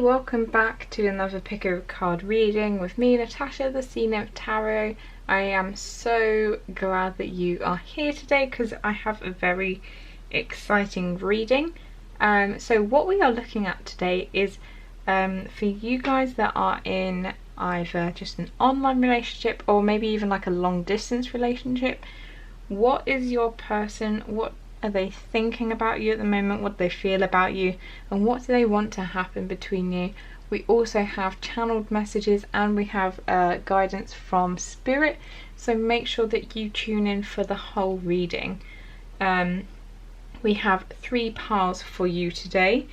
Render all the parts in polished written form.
welcome back to another pick a card reading with me, Natasha, the Sea Nymph Tarot. I am so glad that you are here today because I have a very exciting reading. So what we are looking at today is for you guys that are in either just an online relationship or maybe even like a long distance relationship. What is your person? What are they thinking about you at the moment? What do they feel about you? And what do they want to happen between you? We also have channeled messages and we have guidance from Spirit. So make sure that you tune in for the whole reading. We have 3 piles for you today.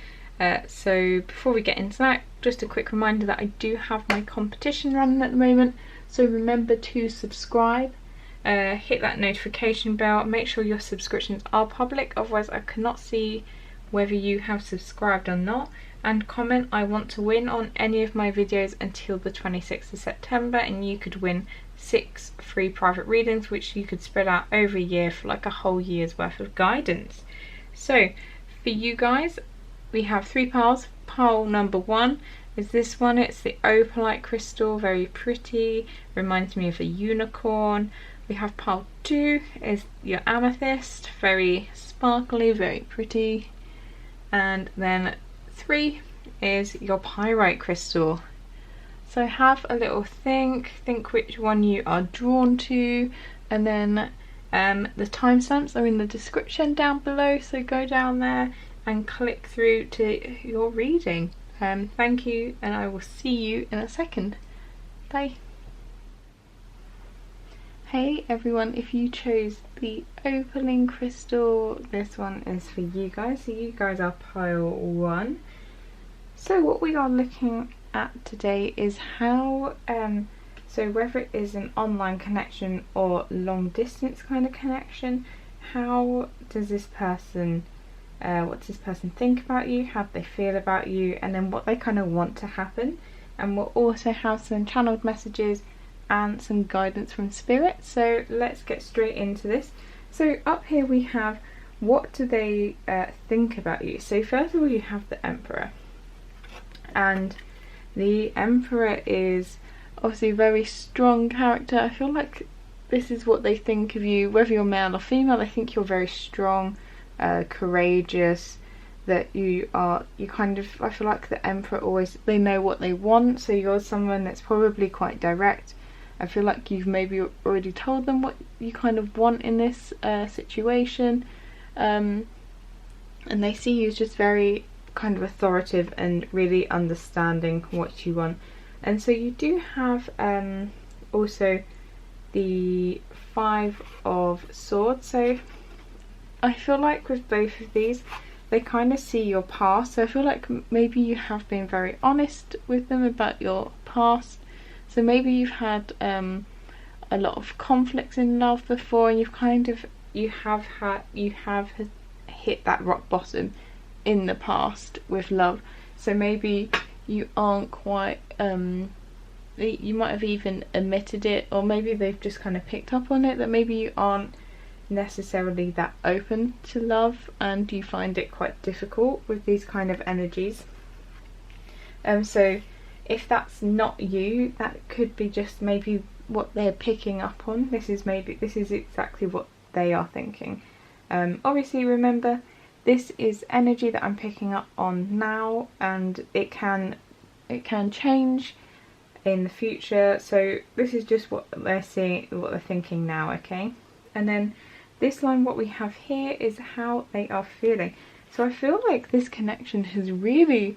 So before we get into that, just a quick reminder that I do have my competition running at the moment. So remember to subscribe. Hit that notification bell, make sure your subscriptions are public, otherwise I cannot see whether you have subscribed or not, and comment I want to win on any of my videos until the 26th of September, and you could win 6 free private readings which you could spread out over a year for like a whole year's worth of guidance. So for you guys we have 3 piles. Pile number 1 is this one. It's the opalite crystal, very pretty, reminds me of a unicorn. We have pile 2 is your amethyst, very sparkly, very pretty. And then 3 is your pyrite crystal. So have a little think which one you are drawn to, and then the timestamps are in the description down below, so go down there and click through to your reading. Thank you, and I will see you in a second. Bye. Hey everyone, if you chose the opaline crystal, this one is for you guys. So you guys are pile 1. So what we are looking at today is how, so whether it is an online connection or long distance kind of connection, how does this person, what does this person think about you, how do they feel about you, and then what they kind of want to happen. And we'll also have some channeled messages and some guidance from Spirit. So let's get straight into this. So up here we have, what do they think about you? So first of all you have the Emperor, and the Emperor is obviously a very strong character. I feel like this is what they think of you, whether you're male or female. They think you're very strong, courageous, that you kind of, I feel like the Emperor always, they know what they want, so you're someone that's probably quite direct. I feel like you've maybe already told them what you kind of want in this situation, and they see you as just very kind of authoritative and really understanding what you want. And so you do have also the 5 of Swords. So I feel like with both of these they kind of see your past, so I feel like maybe you have been very honest with them about your past. So maybe you've had a lot of conflicts in love before, and you have hit that rock bottom in the past with love. So maybe you aren't quite, you might have even admitted it, or maybe they've just kind of picked up on it, that maybe you aren't necessarily that open to love and you find it quite difficult with these kind of energies. So if that's not you, that could be just maybe what they're picking up on. This is exactly what they are thinking. Obviously remember, this is energy that I'm picking up on now, and it can change in the future. So this is just what they're seeing, what they're thinking now, okay? And then this line, what we have here is how they are feeling. So I feel like this connection has really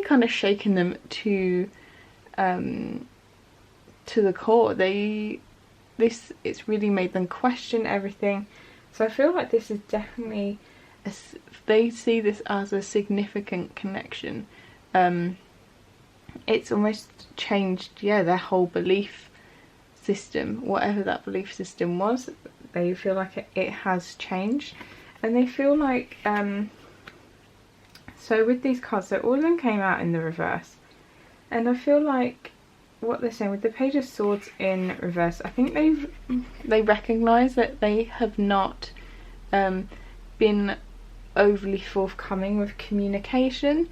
kind of shaken them to the core. It's really made them question everything. So I feel like this is definitely they see this as a significant connection. It's almost changed, their whole belief system, whatever that belief system was. They feel like it has changed, and they feel like so with these cards, so all of them came out in the reverse, and I feel like what they're saying with the Page of Swords in reverse, I think they recognise that they have not been overly forthcoming with communication,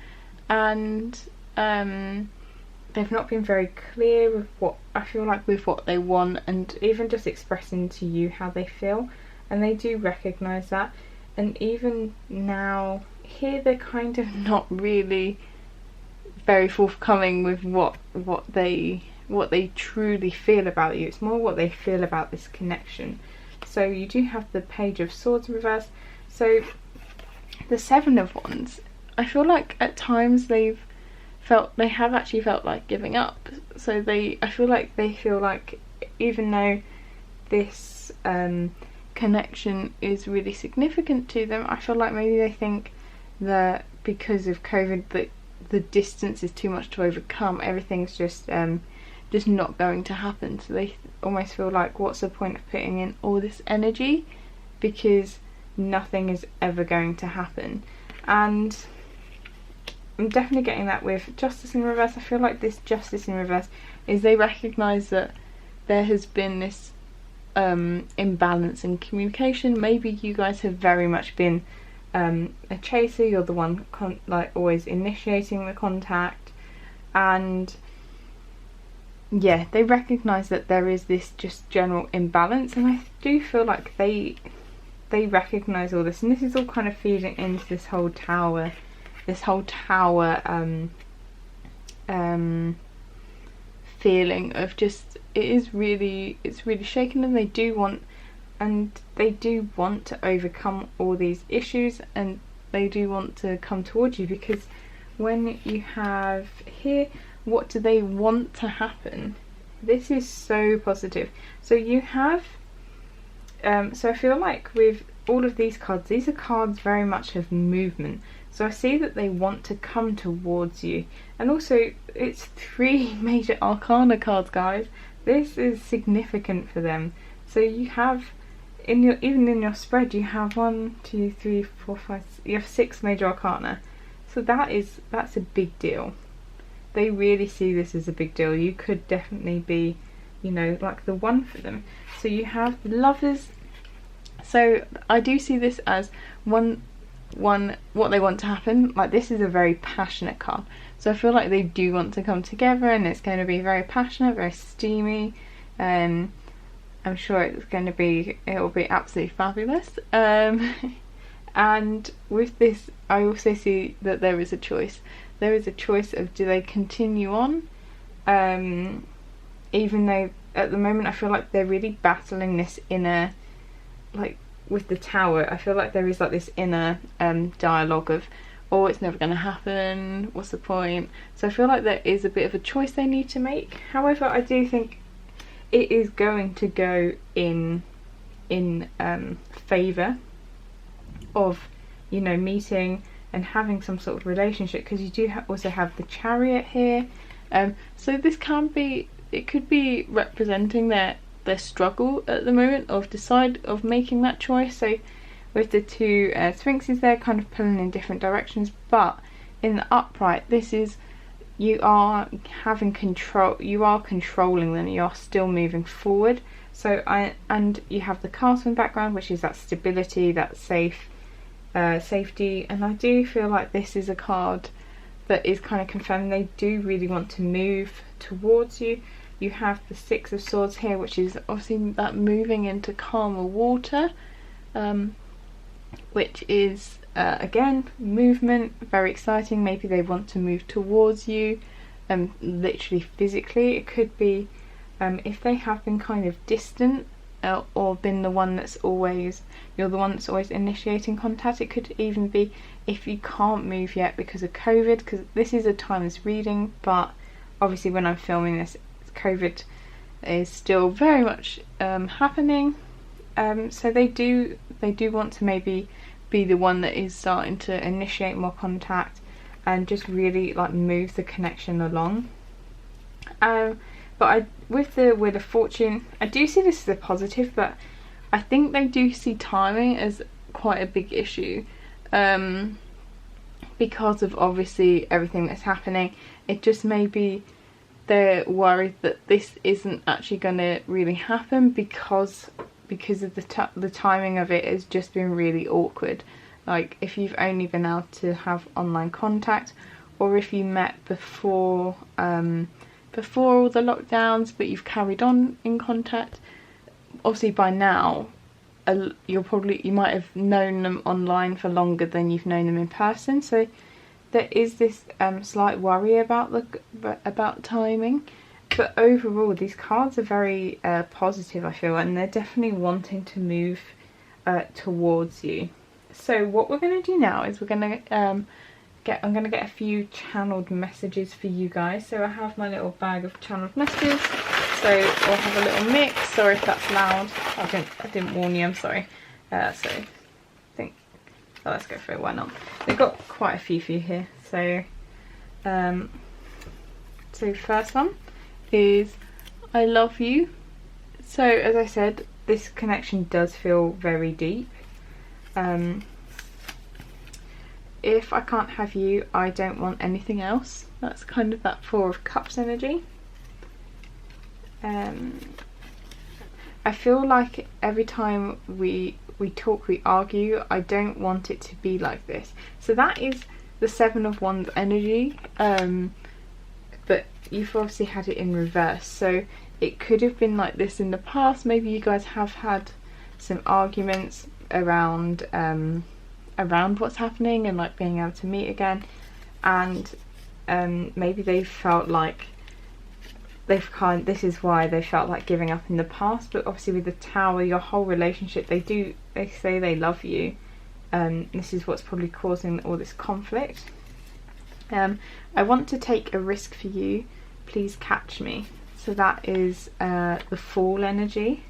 and they've not been very clear with what I feel like with what they want, and even just expressing to you how they feel, and they do recognise that. And even now here they're kind of not really very forthcoming with what they truly feel about you. It's more what they feel about this connection. So you do have the Page of Swords in reverse. So the Seven of Wands, I feel like at times they have actually felt like giving up. So I feel like even though this connection is really significant to them, I feel like maybe they think that because of COVID that the distance is too much to overcome. Everything's just not going to happen. So they almost feel like, what's the point of putting in all this energy, because nothing is ever going to happen. And I'm definitely getting that with Justice in reverse. I feel like this Justice in reverse is they recognise that there has been this imbalance in communication. Maybe you guys have very much been a chaser. You're the one like always initiating the contact, and yeah, they recognise that there is this just general imbalance, and I do feel like they recognise all this, and this is all kind of feeding into this whole tower feeling of just, it's really shaken them. They do want to overcome all these issues, and they do want to come towards you, because when you have here, what do they want to happen? This is so positive. So you have so I feel like with all of these cards, these are cards very much of movement. So I see that they want to come towards you, and also it's 3 major arcana cards, guys. This is significant for them. So you have even in your spread, you have 1, 2, 3, 4, 5. You have 6 major arcana. So that's a big deal. They really see this as a big deal. You could definitely be, you know, like the one for them. So you have the Lovers. So I do see this as one what they want to happen. Like, this is a very passionate card. So I feel like they do want to come together, and it's going to be very passionate, very steamy. I'm sure it'll be absolutely fabulous. And with this, I also see that there is a choice. There is a choice of, do they continue on? Even though at the moment I feel like they're really battling this inner, like with the Tower, I feel like there is like this inner dialogue of, oh, it's never going to happen, what's the point? So I feel like there is a bit of a choice they need to make. However, I do think it is going to go in favour of, you know, meeting and having some sort of relationship, because you do also have the Chariot here. So this could be representing their struggle at the moment of making that choice. So with the 2 Sphinxes, they're kind of pulling in different directions, but in the upright, this is, you are having control, you are controlling them, you are still moving forward. So and you have the Castle in background, which is that stability, that safety, and I do feel like this is a card that is kind of confirming they do really want to move towards you. You have the 6 of Swords here, which is obviously that moving into calmer water, which is again movement, very exciting. Maybe they want to move towards you, literally physically. It could be if they have been kind of distant, or been the one that's always, you're the one that's always initiating contact. It could even be if you can't move yet because of COVID, because this is a timeless reading, but obviously when I'm filming this, COVID is still very much happening. So they do want to maybe be the one that is starting to initiate more contact and just really like move the connection along. But with the Wheel of Fortune, I do see this as a positive, but I think they do see timing as quite a big issue, because of obviously everything that's happening. It just maybe they're worried that this isn't actually going to really happen because of the timing of it has just been really awkward. like if you've only been able to have online contact, or if you met before before all the lockdowns but you've carried on in contact. Obviously by now you might have known them online for longer than you've known them in person, so there is this slight worry about timing. But overall these cards are very positive, I feel, and they're definitely wanting to move towards you. So what we're going to do now is we're going to I'm going to get a few channeled messages for you guys. So I have my little bag of channeled messages, so I'll have a little mix. Sorry if that's loud, I didn't warn you, I'm sorry. So I think, oh, let's go for it, why not. We've got quite a few for you here. So first one is I love you. So as I said, this connection does feel very deep. If I can't have you, I don't want anything else. That's kind of that Four of Cups energy. I feel like every time we talk, we argue. I don't want it to be like this. So that is the Seven of Wands energy. But you've obviously had it in reverse. So it could have been like this in the past. Maybe you guys have had some arguments around what's happening and like being able to meet again, and maybe they felt like this is why they felt like giving up in the past. But obviously with the Tower, your whole relationship, they say they love you. This is what's probably causing all this conflict. I want to take a risk for you, please catch me. So that is the Fool energy.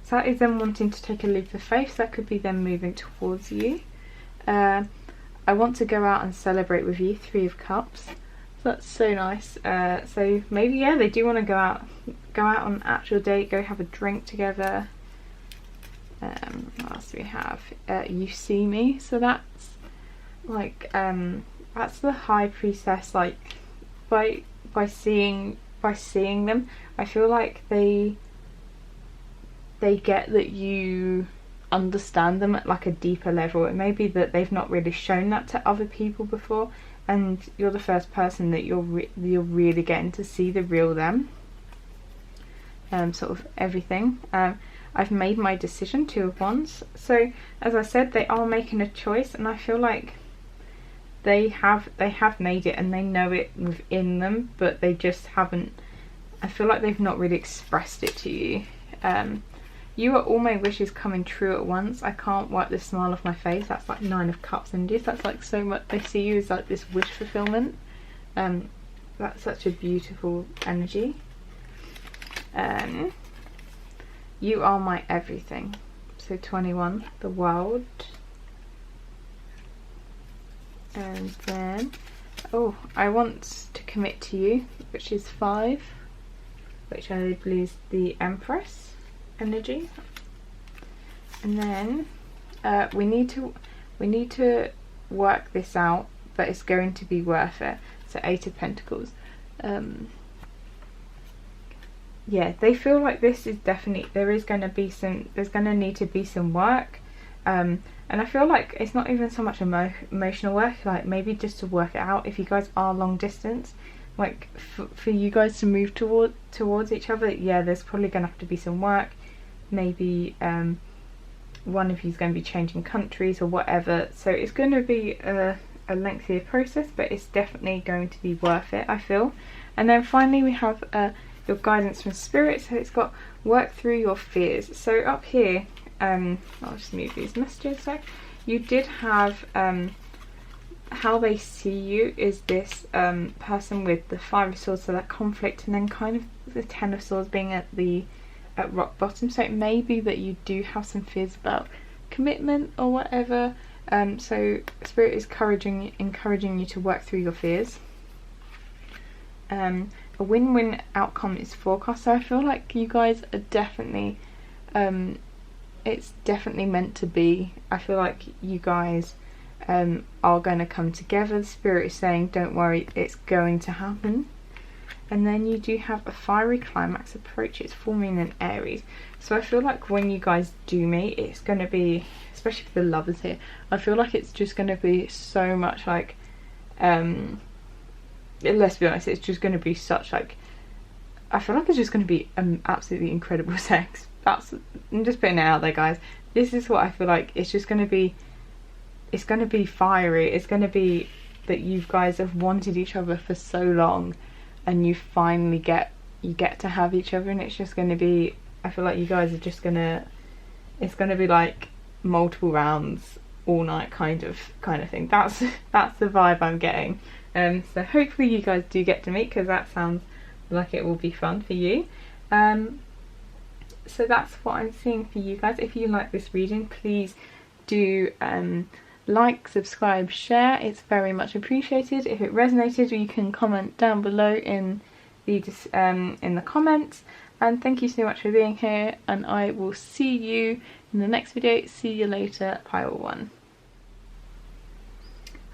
So that is them wanting to take a leap of faith. That could be them moving towards you. I want to go out and celebrate with you, Three of Cups. So that's so nice. So maybe, yeah, they do want to go out on an actual date, go have a drink together. What else do we have? You see me. So that's like that's the High Priestess. Like by seeing them, I feel like they get that you understand them at like a deeper level. It may be that they've not really shown that to other people before, and you're the first person that you're really getting to see the real them. Sort of everything. I've made my decision, Two of Wands. So as I said, they are making a choice, and I feel like they have made it and they know it within them, but they just haven't, I feel like they've not really expressed it to you. You are all my wishes coming true at once. I can't wipe the smile off my face. That's like Nine of Cups and this. That's like so much. They see you as like this wish fulfillment. That's such a beautiful energy. You are my everything. So 21, the World. And then, oh, I want to commit to you, which is 5, which I believe is the Empress energy. And then we need to work this out, but it's going to be worth it. So 8 of Pentacles. Yeah, they feel like this is definitely, there's going to need to be some work. And I feel like it's not even so much emotional work, like maybe just to work it out. If you guys are long distance, like for you guys to move towards each other, yeah, there's probably going to have to be some work. Maybe one of you is going to be changing countries or whatever. So it's going to be a lengthier process, but it's definitely going to be worth it, I feel. And then finally we have your guidance from Spirit. So it's got work through your fears. So up here, I'll just move these messages. So you did have how they see you is this person with the 5 of Swords, so that conflict, and then kind of the 10 of Swords being at rock bottom. So it may be that you do have some fears about commitment or whatever. So Spirit is encouraging you to work through your fears. A win-win outcome is forecast. So I feel like you guys are definitely it's definitely meant to be. I feel like you guys are going to come together. The Spirit is saying, don't worry, it's going to happen. and then you do have a fiery climax approaches, full moon in Aries. So I feel like when you guys do meet, it's going to be, especially for the lovers here, I feel like it's just going to be so much like, let's be honest, it's just going to be such like, I feel like it's just going to be absolutely incredible sex. I'm just putting it out there, guys. This is what I feel like. It's just going to be, it's going to be fiery. It's going to be that you guys have wanted each other for so long, and you finally get to have each other, and it's just going to be, I feel like you guys are just gonna, it's going to be like multiple rounds all night kind of thing. That's the vibe I'm getting. So hopefully you guys do get to meet, because that sounds like it will be fun for you. So that's what I'm seeing for you guys. If you like this reading, please do like, subscribe, share. It's very much appreciated. If it resonated, you can comment down below in the comments. And thank you so much for being here, and I will see you in the next video. See you later, pile 1.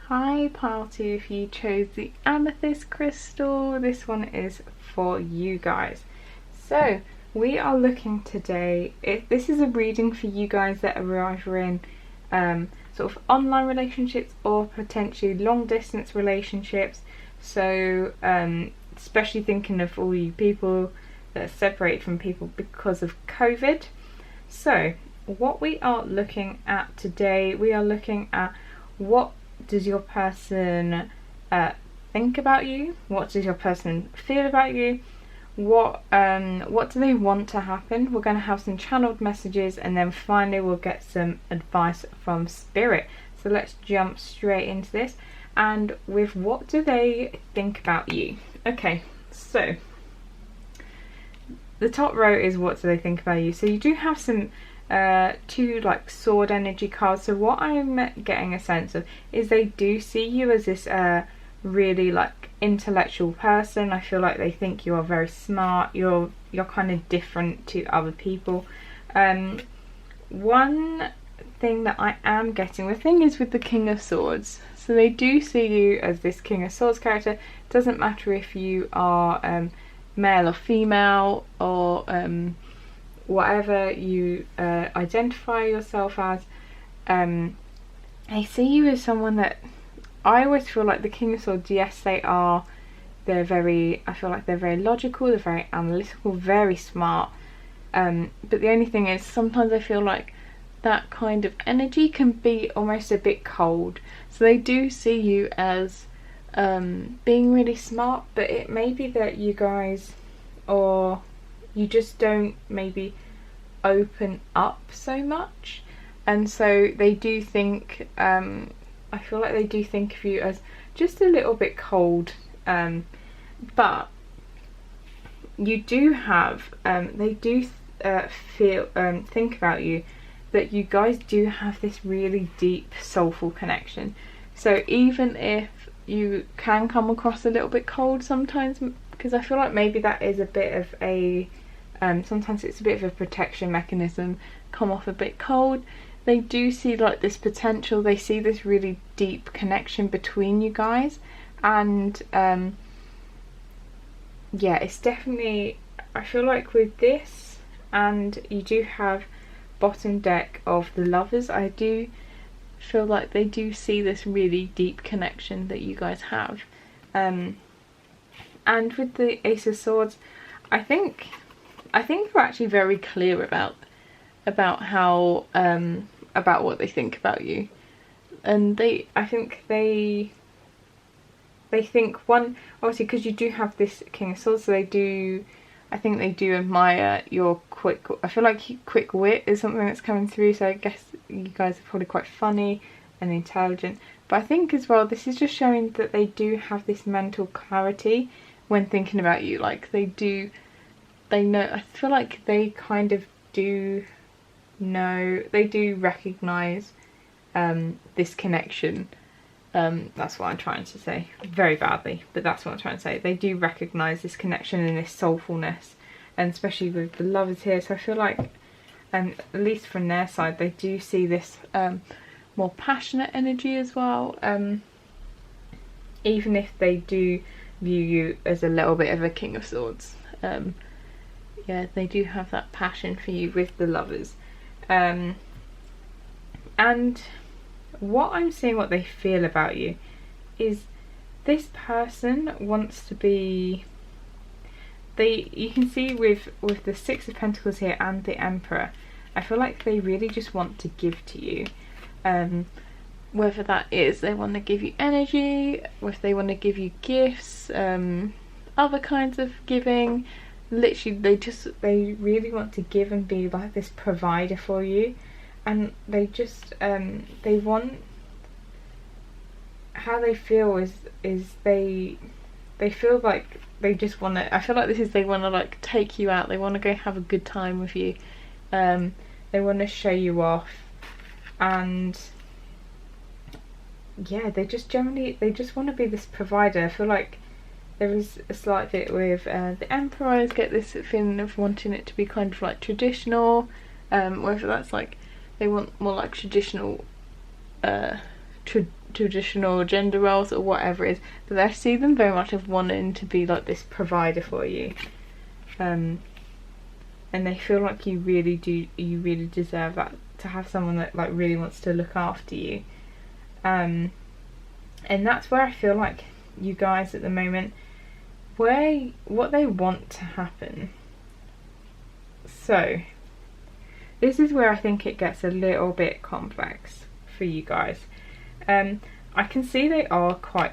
Hi pile 2, if you chose the amethyst crystal, this one is for you guys. So we are looking today, this is a reading for you guys that are either in sort of online relationships or potentially long distance relationships. So especially thinking of all you people that are separated from people because of COVID. So what we are looking at today, we are looking at what does your person think about you? What does your person feel about you? What do they want to happen? We're going to have some channeled messages, and then finally we'll get some advice from spirit. So let's jump straight into this, and with what do they think about you? Okay, so the top row is what do they think about you. So you do have some 2 like sword energy cards. So what I'm getting a sense of is they do see you as this really like intellectual person. I feel like they think you are very smart. You're kind of different to other people. One thing that I am getting, the thing is with the King of Swords, so they do see you as this King of Swords character. It doesn't matter if you are male or female, or whatever you identify yourself as. I see you as someone that, I always feel like the King of Swords, yes they're very, I feel like they're very logical, they're very analytical, very smart, but the only thing is sometimes I feel like that kind of energy can be almost a bit cold. So they do see you as being really smart, but it may be that you guys, or you just don't maybe open up so much, and so they do think, I feel like they do think of you as just a little bit cold, but you do have, they do feel, think about you, that you guys do have this really deep soulful connection. So even if you can come across a little bit cold sometimes, because I feel like maybe that is a bit of a, sometimes it's a bit of a protection mechanism, come off a bit cold, they do see like this potential, they see this really deep connection between you guys, and yeah, it's definitely, I feel like with this, and you do have bottom deck of the Lovers, I do feel like they do see this really deep connection that you guys have. And with the Ace of Swords, I think they're actually very clear about how about what they think about you, and I think they think, one, obviously because you do have this King of Swords, so I think they do admire your I feel like quick wit is something that's coming through, so I guess you guys are probably quite funny and intelligent, but I think as well this is just showing that they do have this mental clarity when thinking about you. Like they know, I feel like they kind of do know, they do recognise this connection. That's what I'm trying to say, very badly, but that's what I'm trying to say. They do recognise this connection and this soulfulness, and especially with the Lovers here. So I feel like, at least from their side, they do see this more passionate energy as well. Even if they do view you as a little bit of a King of Swords. Yeah, they do have that passion for you with the Lovers. And what I'm seeing, what they feel about you, is this person wants to be... You can see with the Six of Pentacles here and the Emperor, I feel like they really just want to give to you. Whether that is they want to give you energy, or if they want to give you gifts, other kinds of giving. Literally, they really want to give and be like this provider for you, and they just they want... How they feel is they feel like they just want to... I feel like this is, they want to like take you out. They want to go have a good time with you. They want to show you off, and yeah, they just want to be this provider. I feel like there is a slight bit with the Emperor. I get this feeling of wanting it to be kind of like traditional, whether that's like they want more like traditional traditional gender roles or whatever it is, but I see them very much of wanting to be like this provider for you, and they feel like you really deserve that, to have someone that like really wants to look after you. And that's where I feel like you guys at the moment, what they want to happen. So this is where I think it gets a little bit complex for you guys. I can see they are quite...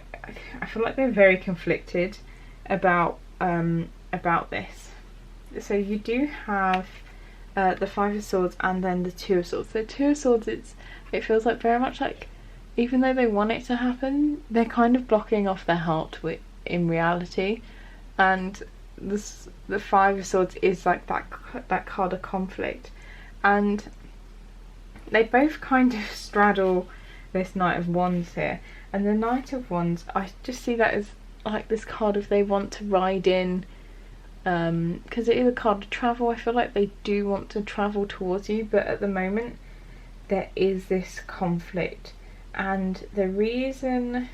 I feel like they're very conflicted about this. So you do have the Five of Swords and then the Two of Swords. The Two of Swords, it feels like very much like, even though they want it to happen, they're kind of blocking off their heart in reality. And the Five of Swords is like that card of conflict, and they both kind of straddle this Knight of Wands here. And the Knight of Wands, I just see that as like this card of they want to ride in, because it is a card of travel. I feel like they do want to travel towards you, but at the moment there is this conflict. And the reason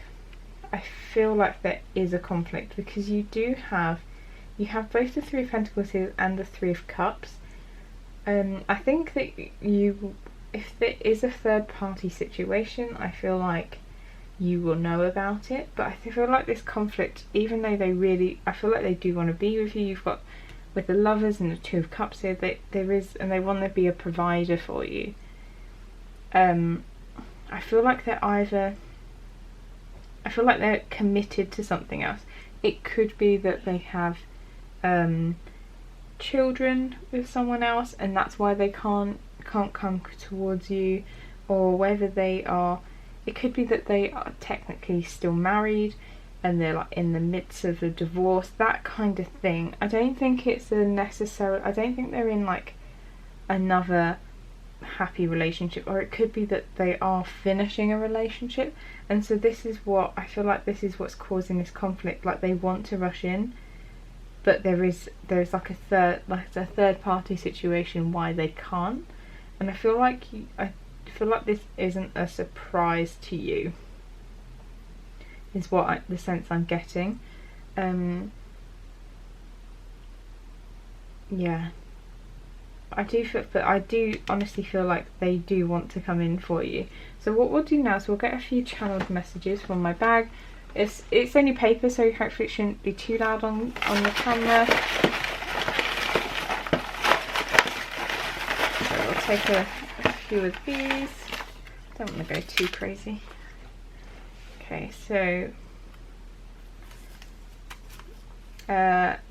I feel like there is a conflict, because you have both the Three of Pentacles here and the Three of Cups. I think that if there is a third party situation, I feel like you will know about it. But I feel like this conflict, even though I feel like they do want to be with you. You've got with the Lovers and the Two of Cups here, and they want to be a provider for you. I feel like they're committed to something else. It could be that they have children with someone else, and that's why they can't come towards you, or whether it could be that they are technically still married and they're like in the midst of a divorce, that kind of thing. I don't think I don't think they're in like another happy relationship, or it could be that they are finishing a relationship, and so this is what I feel like this is what's causing this conflict. Like they want to rush in, but there's like a third party situation why they can't. And I feel like this isn't a surprise to you, is the sense I'm getting. Yeah, I do honestly feel like they do want to come in for you. So what we'll do now is we'll get a few channeled messages from my bag. It's only paper, so hopefully it shouldn't be too loud on the camera. So we'll take a few of these. Don't want to go too crazy. Okay, so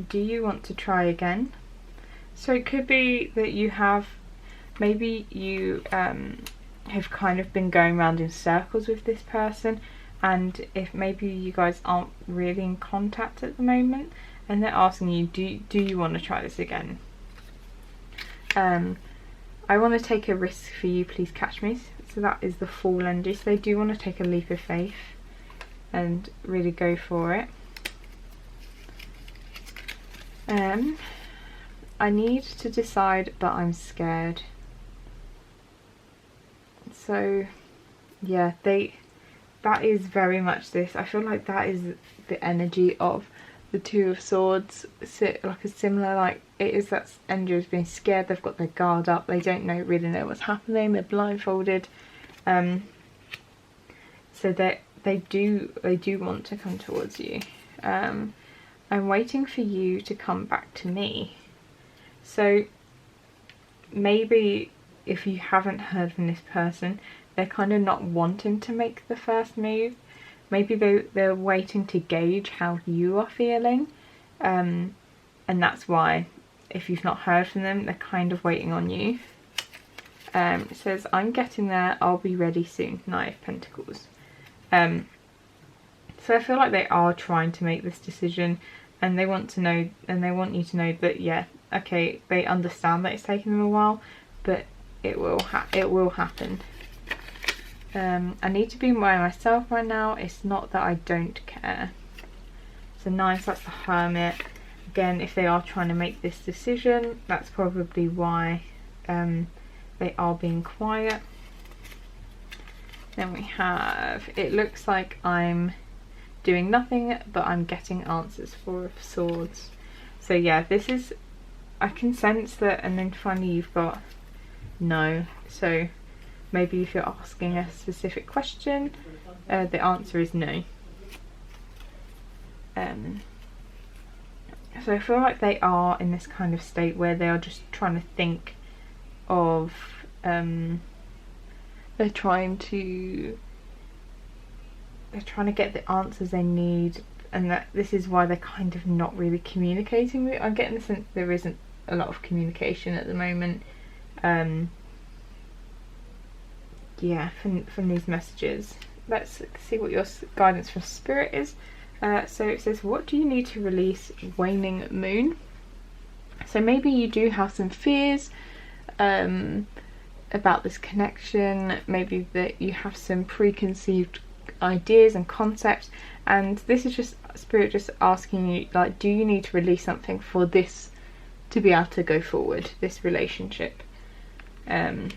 do you want to try again? So it could be that you have have kind of been going around in circles with this person, and if maybe you guys aren't really in contact at the moment, and they're asking you, do you want to try this again? I want to take a risk for you, please catch me. So that is the Fool energy. So they do want to take a leap of faith and really go for it. I need to decide, but I'm scared. So yeah, that is very much this. I feel like that is the energy of the Two of Swords. Like a similar, like, it is that energy of being scared. They've got their guard up. They don't really know what's happening. They're blindfolded. So they do want to come towards you. I'm waiting for you to come back to me. So maybe if you haven't heard from this person, they're kind of not wanting to make the first move. Maybe they're waiting to gauge how you are feeling. And that's why, if you've not heard from them, they're kind of waiting on you. It says, I'm getting there, I'll be ready soon. Knight of Pentacles. So I feel like they are trying to make this decision, and they want to know, and they want you to know that, yeah, okay, they understand that it's taking them a while, but it will happen. I need to be by myself right now. It's not that I don't care. So nice, that's the Hermit. Again, if they are trying to make this decision, that's probably why they are being quiet. Then we have, it looks like I'm doing nothing, but I'm getting answers. Four of Swords. So yeah, this is, I can sense that, and then finally you've got no. So maybe if you're asking a specific question, the answer is no. So I feel like they are in this kind of state where they are just trying to think of, they're trying to get the answers they need, and that this is why they're kind of not really communicating with you. I'm getting the sense there isn't a lot of communication at the moment. Yeah, from these messages. Let's see what your guidance from Spirit is. So it says, what do you need to release? Waning Moon. So maybe you do have some fears about this connection. Maybe that you have some preconceived ideas and concepts, and this is just Spirit just asking you, like, do you need to release something for this to be able to go forward, this relationship? And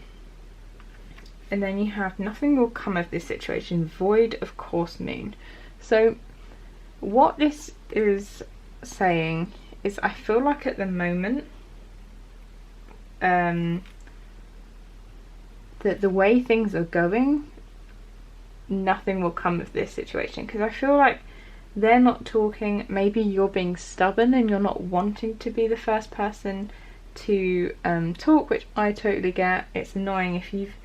then you have, nothing will come of this situation. Void of course Moon. So what this is saying is, I feel like at the moment that the way things are going, nothing will come of this situation, because I feel like they're not talking. Maybe you're being stubborn and you're not wanting to be the first person to talk, which I totally get. It's annoying if you've,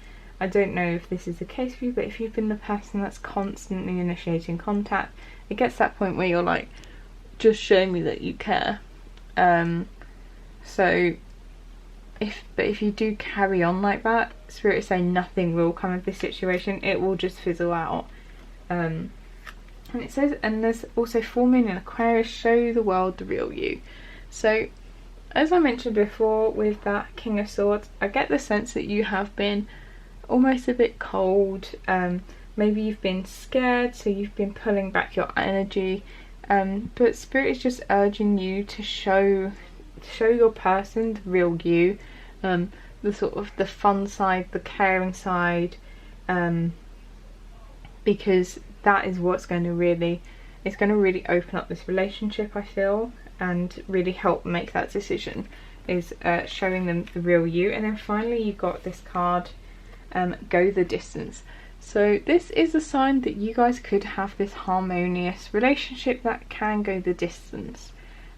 I don't know if this is the case for you, but if you've been the person that's constantly initiating contact, it gets to that point where you're like, just show me that you care. So if you do carry on like that, Spirit is saying nothing will come of this situation. It will just fizzle out. And it says, and there's also full moon in Aquarius, show the world the real you. So as I mentioned before with that King of Swords, I get the sense that you have been almost a bit cold. Maybe you've been scared, so you've been pulling back your energy. But Spirit is just urging you to show your person the real you, the sort of the fun side, the caring side, because that is what's going to really, it's going to really open up this relationship, I feel, and really help make that decision, is showing them the real you. And then finally you got this card, go the distance. So this is a sign that you guys could have this harmonious relationship that can go the distance.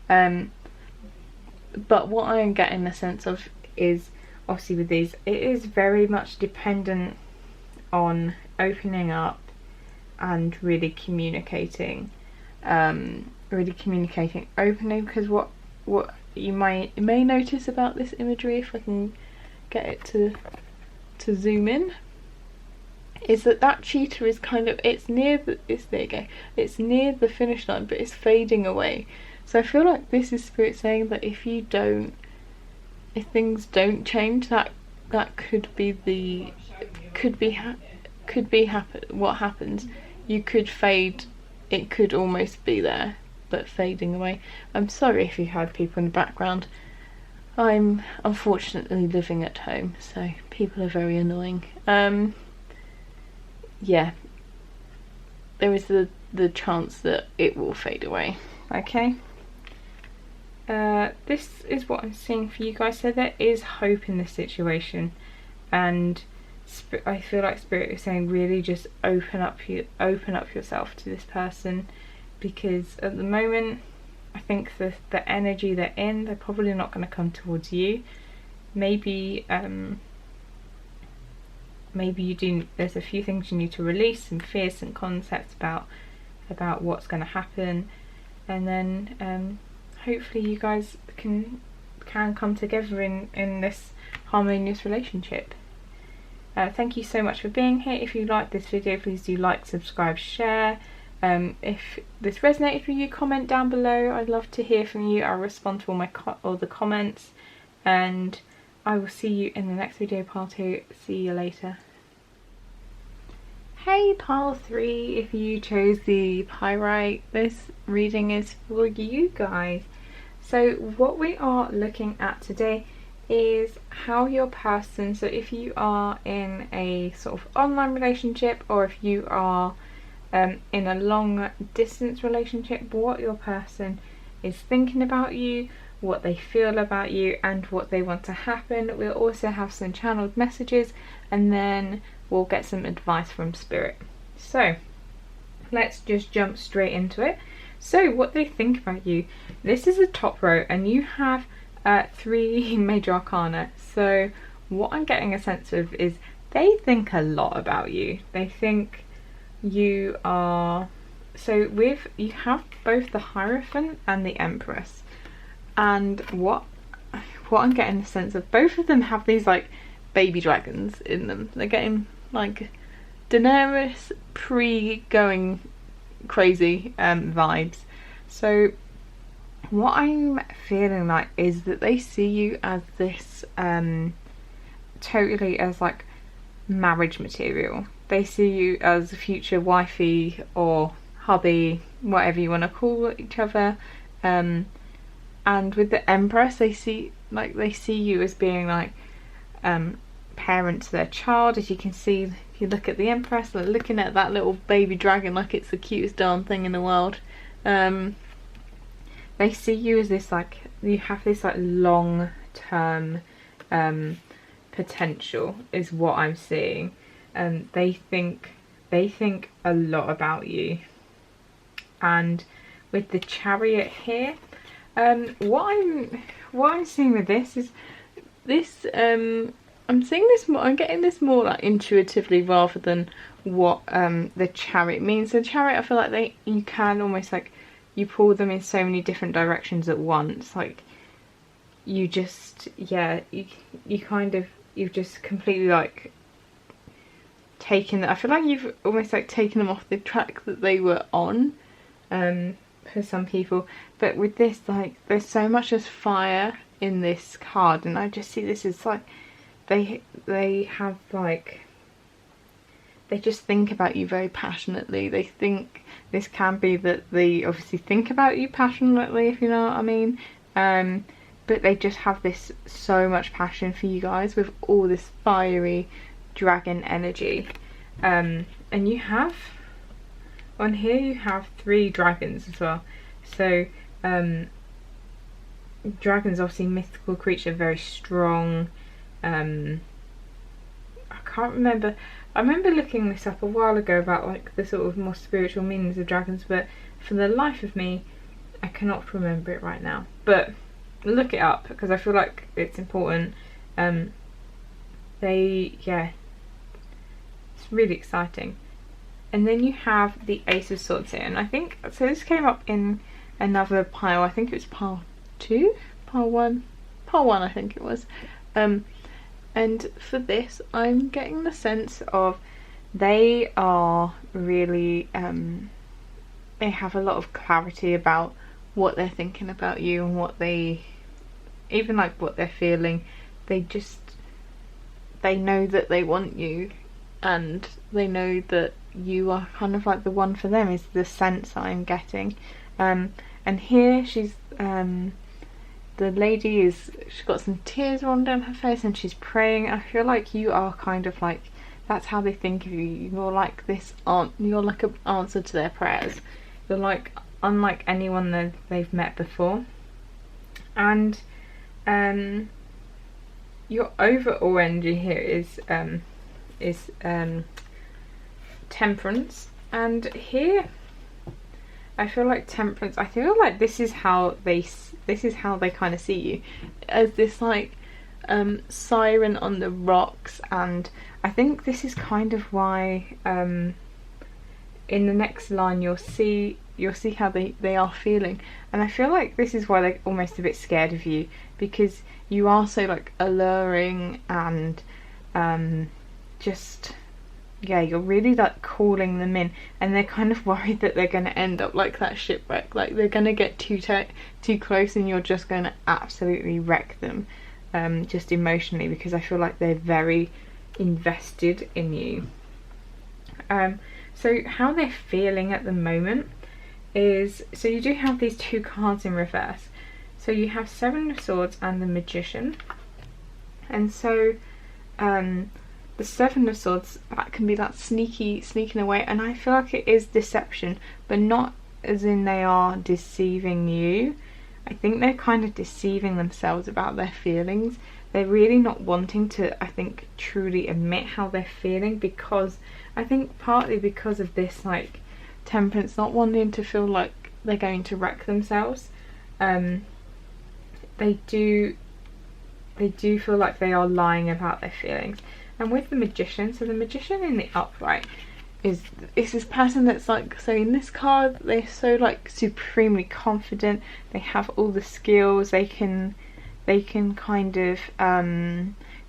But what I am getting the sense of is, obviously with these, it is very much dependent on opening up and really communicating openly, because what you may notice about this imagery, if I can get it to zoom in, is that cheetah is kind of, it's near the finish line, but it's fading away. So I feel like this is Spirit saying that if things don't change, that could be what happens. You could fade, it could almost be there but fading away. I'm sorry if you heard people in the background. I'm unfortunately living at home, so people are very annoying. Yeah, there is the chance that it will fade away. Okay. This is what I'm seeing for you guys. So there is hope in this situation, and I feel like Spirit is saying really just open up yourself to this person, because at the moment I think the energy they're in, they're probably not going to come towards you. Maybe maybe you do. There's a few things you need to release, some fears, some concepts about what's going to happen, and then hopefully you guys can come together in this harmonious relationship. Thank you so much for being here. If you liked this video, please do like, subscribe, share. If this resonated with you, comment down below. I'd love to hear from you. I'll respond to all the comments, and I will see you in the next video, pile 2. See you later. Hey pile 3, if you chose the pyrite, this reading is for you guys. So what we are looking at today is how your person, so if you are in a sort of online relationship, or if you are in a long distance relationship, what your person is thinking about you, what they feel about you, and what they want to happen. We'll also have some channeled messages, and then we'll get some advice from Spirit. So let's just jump straight into it. So what they think about you, this is the top row, and you have 3 major arcana. So what I'm getting a sense of is they think a lot about you. They think you are, so you have both the Hierophant and the Empress, and what I'm getting a sense of, both of them have these like baby dragons in them. They're getting like Daenerys pre-going crazy vibes. So what I'm feeling like is that they see you as this totally as like marriage material. They see you as a future wifey or hubby, whatever you want to call each other. And with the Empress, they see you as being like parent to their child. As you can see, if you look at the Empress, they're looking at that little baby dragon like it's the cutest darn thing in the world. They see you as this like, you have this like long term potential is what I'm seeing. They think a lot about you. And with the Chariot here, what I'm seeing with this is this I'm seeing this more, I'm getting this more like intuitively rather than what the Chariot means. The Chariot, I feel like you can almost like, you pull them in so many different directions at once. Like you just, yeah, you've just completely like taken, I feel like you've almost like taken them off the track that they were on for some people. But with this, like, there's so much as fire in this card, and I just see this as like they have like, they just think about you very passionately. They think this can be that they obviously think about you passionately, if you know what I mean. But they just have this so much passion for you guys with all this fiery dragon energy. And you have, on here you have 3 dragons as well. So dragons, obviously mythical creature, very strong. I can't remember, I remember looking this up a while ago about like the sort of more spiritual meanings of dragons, but for the life of me I cannot remember it right now. But look it up because I feel like it's important. Yeah, it's really exciting. And then you have the Ace of Swords here, and I think, so this came up in another pile, I think it was pile 2? Pile 1? Pile 1 I think it was. And for this, I'm getting the sense of they are really, they have a lot of clarity about what they're thinking about you, and what they, even like what they're feeling. They know that they want you, and they know that you are kind of like the one for them, is the sense I'm getting. And here she's, the lady is, she's got some tears rolling down her face and she's praying. I feel like you are kind of like that's how they think of you. You're like this aunt, you're like an answer to their prayers. You're like unlike anyone that they've met before. And your overall energy here is temperance, and here I feel like temperance, I feel like this is how they kind of see you, as this like siren on the rocks. And I think this is kind of why in the next line you'll see how they are feeling, and I feel like this is why they're almost a bit scared of you, because you are so like alluring and just, yeah, you're really like calling them in, and they're kind of worried that they're going to end up like that shipwreck, like they're going to get too close and you're just going to absolutely wreck them, just emotionally, because I feel like they're very invested in you. So how they're feeling at the moment is, so you do have these two cards in reverse. So you have Seven of Swords and the Magician, and so the Seven of Swords, that can be that sneaking away, and I feel like it is deception, but not as in they are deceiving you. I think they're kind of deceiving themselves about their feelings. They're really not wanting to, I think, truly admit how they're feeling, because I think partly because of this like temperance, not wanting to feel like they're going to wreck themselves. They do feel like they are lying about their feelings. And with the Magician, so the Magician in the upright is this person that's like, so in this card they're so like supremely confident, they have all the skills, they can kind of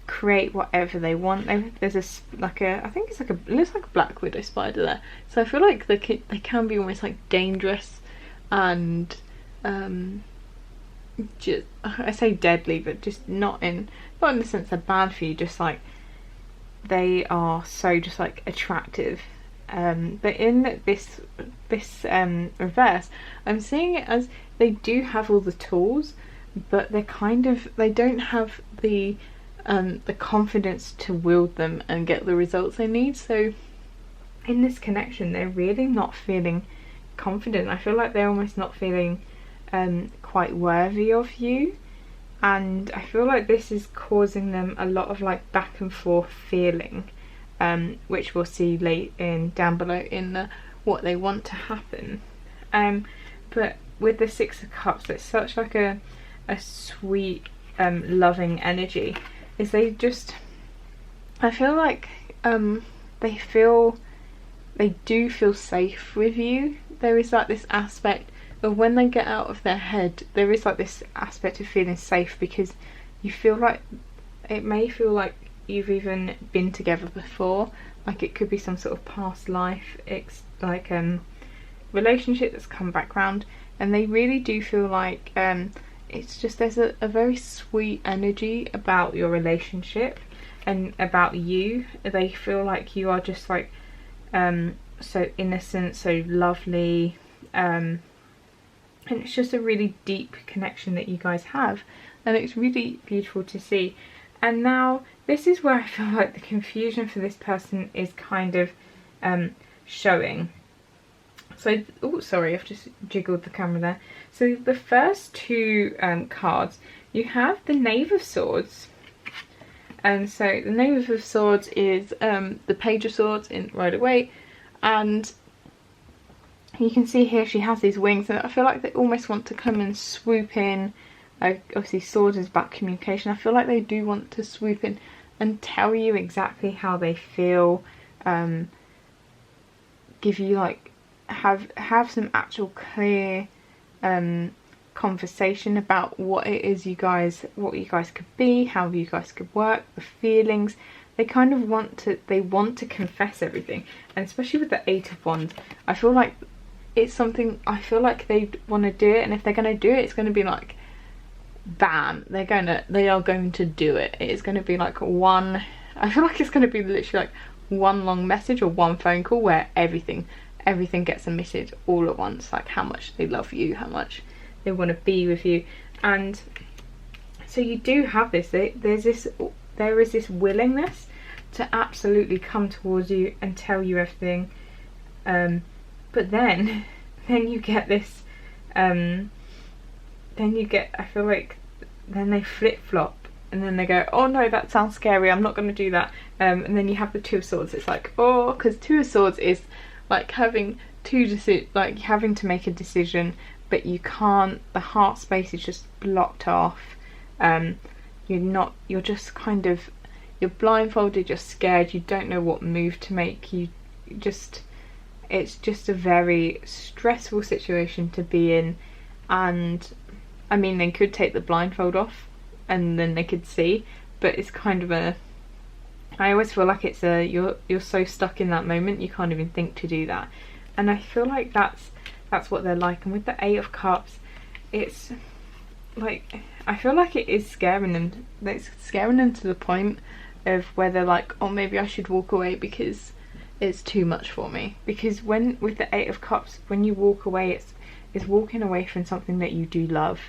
create whatever they want. There's I think it's like it looks like a black widow spider there, so I feel like they can be almost like dangerous and just, I say deadly, but just not in the sense they're bad for you, just like they are so just like attractive. But in this reverse, I'm seeing it as they do have all the tools, but they don't have the confidence to wield them and get the results they need. So in this connection, they're really not feeling confident. I feel like they're almost not feeling quite worthy of you, and I feel like this is causing them a lot of like back and forth feeling, which we'll see down below in what they want to happen. But with the Six of Cups, it's such like a sweet loving energy, is I feel like they do feel safe with you. There is like this aspect of when they get out of their head, there is like this aspect of feeling safe, because you feel like it may feel like you've even been together before, like it could be some sort of past life, it's like relationship that's come back round, and they really do feel like it's just there's a very sweet energy about your relationship and about you. They feel like you are just like so innocent, so lovely, and it's just a really deep connection that you guys have, and it's really beautiful to see. And now this is where I feel like the confusion for this person is kind of showing. So, oh sorry, I've just jiggled the camera there. So the first two cards, you have the Knave of Swords, and so the Knave of Swords is the Page of Swords in Rider Waite, and you can see here she has these wings, and I feel like they almost want to come and swoop in. Obviously Swords is about communication. I feel like they do want to swoop in and tell you exactly how they feel, give you like have some actual clear conversation about what it is you guys could be, how you guys could work, the feelings. They kind of want to confess everything, and especially with the Eight of Wands, I feel like it's something, I feel like they want to do it, and if they're going to do it, it's going to be like bam, they are going to do it. It's going to be like I feel like it's going to be literally like one long message or one phone call where everything gets emitted all at once, like how much they love you, how much they want to be with you. And so you do have this, there is this willingness, to absolutely come towards you and tell you everything. But then you get this, then you get, I feel like, then they flip-flop and then they go, oh no, that sounds scary, I'm not going to do that. And then you have the Two of Swords. It's like, oh, because Two of Swords is like having having to make a decision, but you can't, the heart space is just blocked off. You're just kind of, you're blindfolded, you're scared, you don't know what move to make, it's just a very stressful situation to be in. And I mean, they could take the blindfold off and then they could see, but it's kind of a, I always feel like it's a, you're so stuck in that moment you can't even think to do that. And I feel like that's what they're like. And with the Eight of Cups, it's like, I feel like it is scaring them. It's scaring them to the point of where they're like, oh, maybe I should walk away because it's too much for me. Because when, with the Eight of Cups, when you walk away, it's walking away from something that you do love.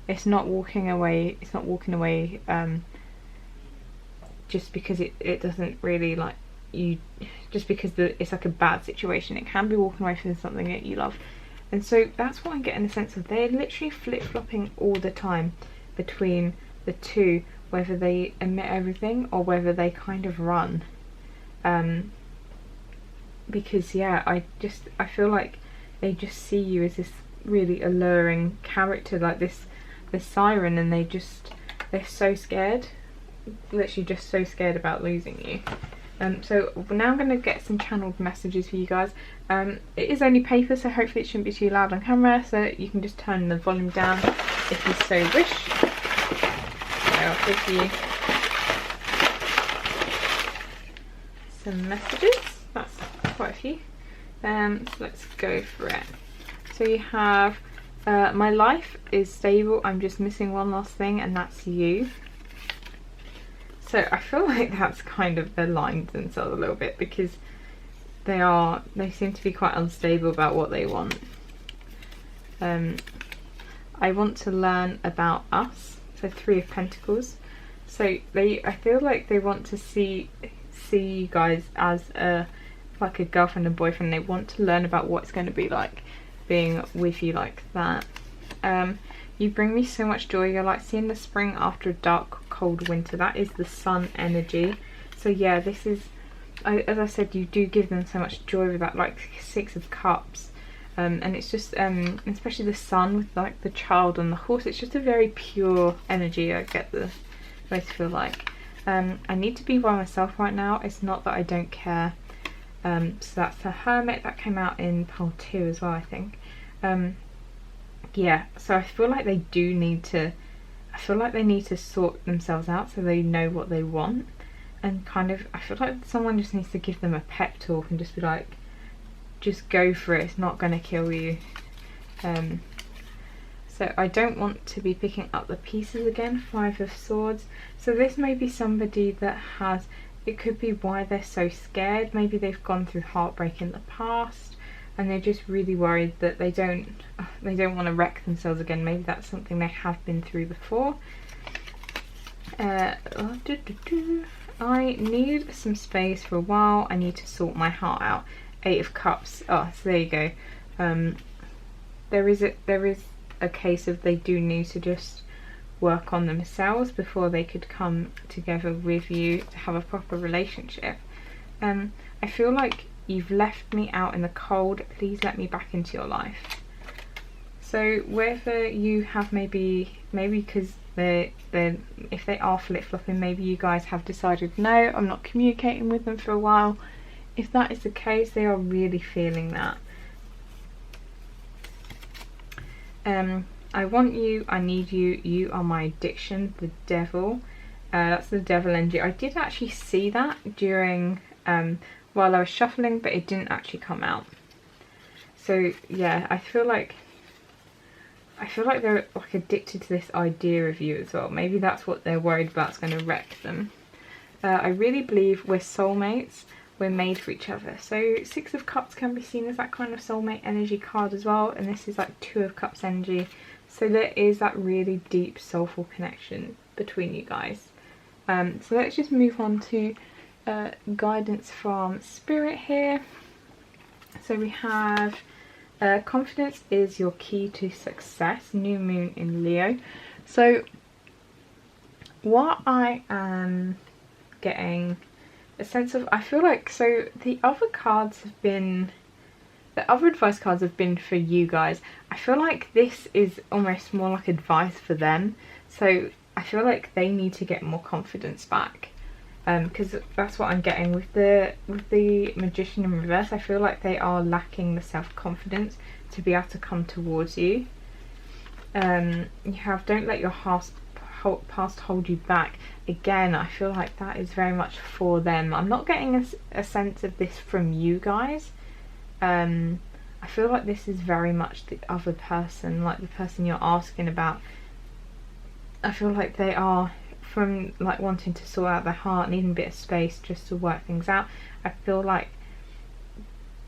It's not walking away, just because it doesn't really like you, just because it's like a bad situation. It can be walking away from something that you love. And so that's what I'm getting the sense of. They're literally flip-flopping all the time between the two, whether they admit everything or whether they kind of run. Because yeah, I feel like they just see you as this really alluring character, like this siren, and they're so scared, literally just so scared about losing you. So now I'm going to get some channeled messages for you guys. It is only paper, so hopefully it shouldn't be too loud on camera, so you can just turn the volume down if you so wish. So I'll give you some messages. That's quite a few. So let's go for it. So you have, my life is stable, I'm just missing one last thing, and that's you. So I feel like that's kind of aligned themselves a little bit, because they seem to be quite unstable about what they want. I want to learn about us. So Three of Pentacles. So I feel like they want to see you guys as like a girlfriend and boyfriend. They want to learn about what it's going to be like being with you like that. You bring me so much joy. You're like seeing the spring after a dark, cold winter. That is the sun energy. So yeah, this is, as I said, you do give them so much joy with that, like Six of Cups. And it's just, especially the sun with like the child and the horse, it's just a very pure energy. I get the way to feel like. I need to be by myself right now. It's not that I don't care. So that's the Hermit. That came out in pile 2 as well, I think. Yeah, so I feel like they do need to, I feel like they need to sort themselves out so they know what they want. And kind of, I feel like someone just needs to give them a pep talk and just be like, just go for it, it's not going to kill you. So I don't want to be picking up the pieces again. Five of Swords. So this may be somebody that has, it could be why they're so scared. Maybe they've gone through heartbreak in the past and they're just really worried that they don't want to wreck themselves again. Maybe that's something they have been through before. I need some space for a while. I need to sort my heart out. Eight of Cups. Oh, so there you go. There is a case of they do need to just work on themselves before they could come together with you to have a proper relationship. I feel like you've left me out in the cold. Please let me back into your life. So whether you have maybe because if they are flip-flopping, maybe you guys have decided, no, I'm not communicating with them for a while. If that is the case, they are really feeling that. I want you, I need you, you are my addiction, the Devil. That's the Devil energy. I did actually see that during while I was shuffling, but it didn't actually come out. So yeah, I feel like they're like addicted to this idea of you as well. Maybe that's what they're worried about is going to wreck them. I really believe we're soulmates. We're made for each other. So Six of Cups can be seen as that kind of soulmate energy card as well, and this is like Two of Cups energy. So there is that really deep soulful connection between you guys. So let's just move on to guidance from Spirit here. So we have confidence is your key to success, new moon in Leo. So what I am getting a sense of, I feel like, so the other cards have been, the other advice cards have been for you guys. I feel like this is almost more like advice for them. So I feel like they need to get more confidence back. Because that's what I'm getting with the Magician in reverse. I feel like they are lacking the self-confidence to be able to come towards you. You have don't let your past hold you back. Again, I feel like that is very much for them. I'm not getting a sense of this from you guys. I feel like this is very much the other person, like the person you're asking about. I feel like they are, from like wanting to sort out their heart, needing a bit of space just to work things out. I feel like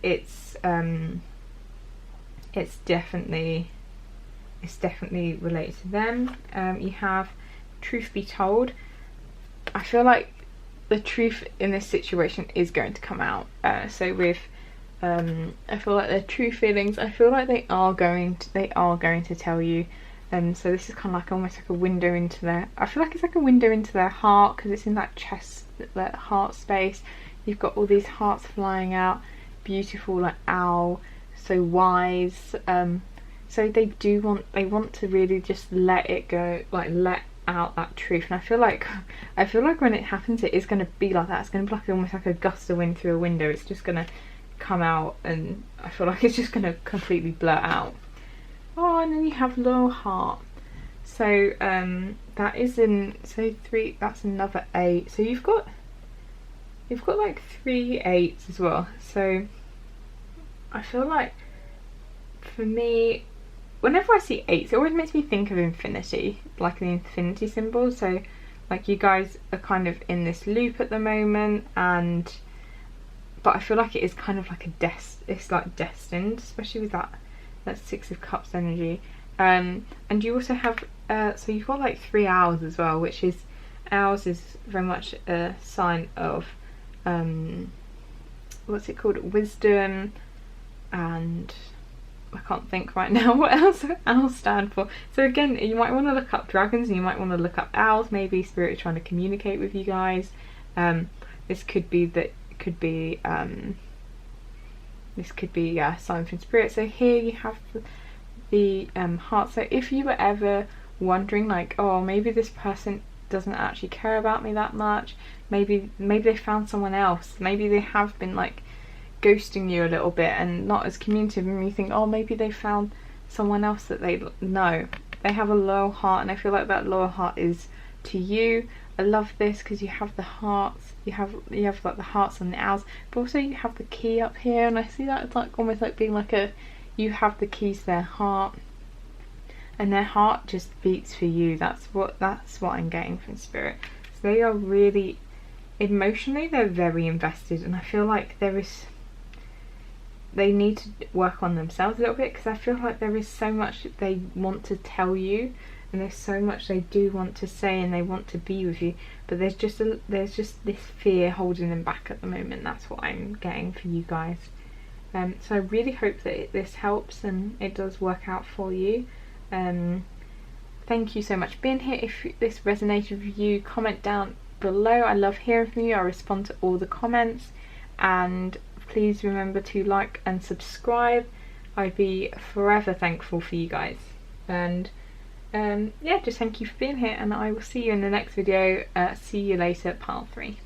it's definitely related to them. You have truth be told. I feel like the truth in this situation is going to come out. So with I feel like their true feelings, I feel like they are going to tell you. So this is kind of like almost like a window into their, I feel like it's like a window into their heart, because it's in that chest, that heart space. You've got all these hearts flying out, beautiful, like owl, so wise. So they want to really just let it go, like let out that truth. And I feel like when it happens, it is going to be like that. It's going to be like almost like a gust of wind through a window. It's just going to come out, and I feel like it's just going to completely blurt out. Oh, and then you have loyal heart. So that is in, so 3, that's another 8. So you've got like 3 8s as well. So I feel like for me, whenever I see 8s, it always makes me think of infinity, like the infinity symbol. So like you guys are kind of in this loop at the moment, but I feel like it is kind of like it's like destined, especially with that 6 of Cups energy. And you also have so you've got like 3 Owls as well, which is, Owls is very much a sign of what's it called, wisdom, and I can't think right now what else owls stand for. So again, you might want to look up dragons, and you might want to look up owls. Maybe Spirit is trying to communicate with you guys. This could be sign from Spirit. So here you have the heart. So if you were ever wondering like, oh, maybe this person doesn't actually care about me that much, maybe they found someone else, maybe they have been like ghosting you a little bit and not as communicative, and you think, oh, maybe they found someone else that they know. They have a loyal heart, and I feel like that loyal heart is to you. I love this because you have the hearts, you have like the hearts and the owls, but also you have the key up here, and I see that it's like almost like being like you have the keys to their heart, and their heart just beats for you. That's what I'm getting from Spirit. So they are really emotionally, they're very invested, and I feel like they need to work on themselves a little bit, because I feel like there is so much that they want to tell you, and there's so much they do want to say, and they want to be with you, but there's just this fear holding them back at the moment. That's what I'm getting for you guys. So I really hope that this helps and it does work out for you. Thank you so much for being here. If this resonated with you, comment down below. I love hearing from you. I respond to all the comments, and please remember to like and subscribe. I'd be forever thankful for you guys. And yeah, just thank you for being here, and I will see you in the next video. See you later, part 3.